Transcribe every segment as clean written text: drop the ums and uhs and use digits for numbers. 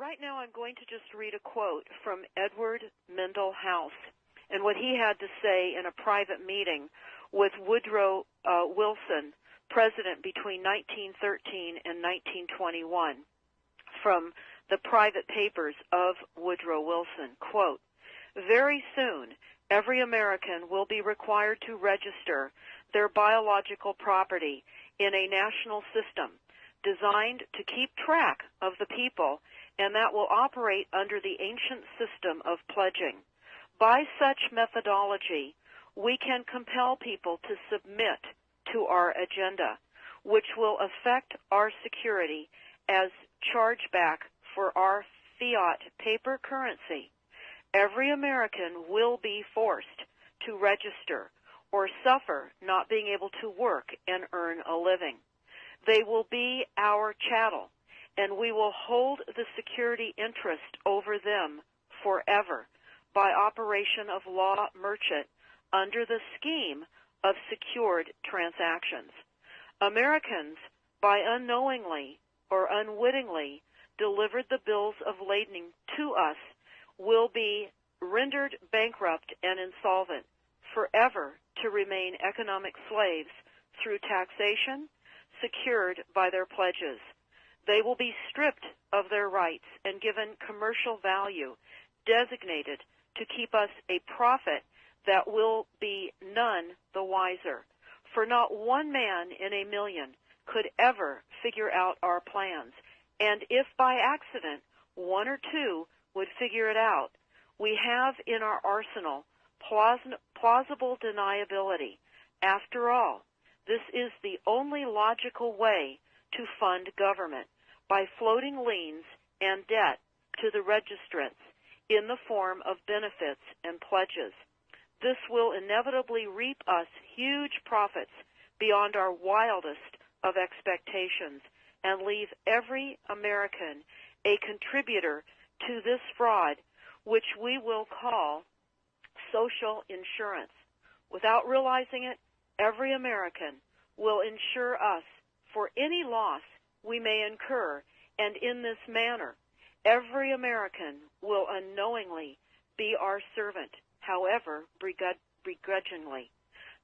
right now I'm going to just read a quote from Edward Mendell House and what he had to say in a private meeting with Woodrow Wilson, president between 1913 and 1921, from the private papers of Woodrow Wilson. Quote, "Very soon, every American will be required to register their biological property in a national system designed to keep track of the people, and that will operate under the ancient system of pledging. By such methodology, we can compel people to submit to our agenda, which will affect our security as chargeback for our fiat paper currency. Every American will be forced to register or suffer not being able to work and earn a living. They will be our chattel, and we will hold the security interest over them forever by operation of law merchant under the scheme of secured transactions. Americans, by unknowingly or unwittingly delivered the bills of lading to us, will be rendered bankrupt and insolvent, forever to remain economic slaves through taxation secured by their pledges. They will be stripped of their rights and given commercial value, designated to keep us a profit that will be none the wiser. For not one man in a million could ever figure out our plans, and if by accident one or two would figure it out, we have in our arsenal plausible deniability. After all, this is the only logical way to fund government, by floating liens and debt to the registrants in the form of benefits and pledges. This will inevitably reap us huge profits beyond our wildest of expectations and leave every American a contributor to this fraud, which we will call social insurance. Without realizing it, every American will insure us for any loss we may incur, and in this manner, every American will unknowingly be our servant, however begrudgingly.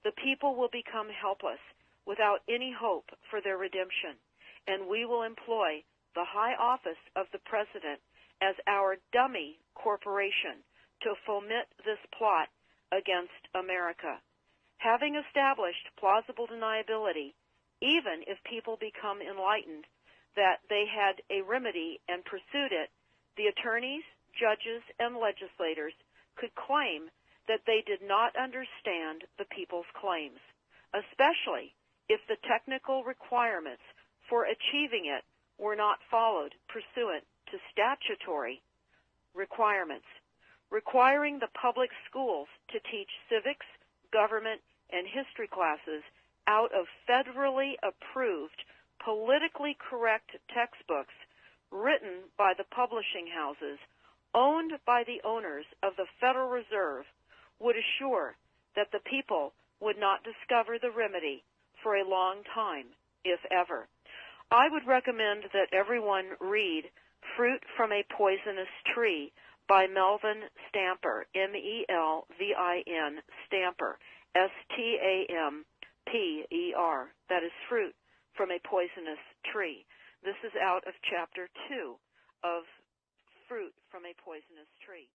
The people will become helpless, without any hope for their redemption, and we will employ the high office of the President as our dummy corporation to foment this plot against America. Having established plausible deniability, even if people become enlightened that they had a remedy and pursued it, the attorneys, judges, and legislators could claim that they did not understand the people's claims, especially if the technical requirements for achieving it were not followed pursuant to statutory requirements. Requiring the public schools to teach civics, government, and history classes out of federally approved, politically correct textbooks written by the publishing houses, owned by the owners of the Federal Reserve, would assure that the people would not discover the remedy for a long time, if ever. I would recommend that everyone read Fruit from a Poisonous Tree by Melvin Stamper, M-E-L-V-I-N, Stamper, S-T-A-M-P-E-R. That is Fruit from a Poisonous Tree. This is out of Chapter 2 of Fruit from a Poisonous Tree.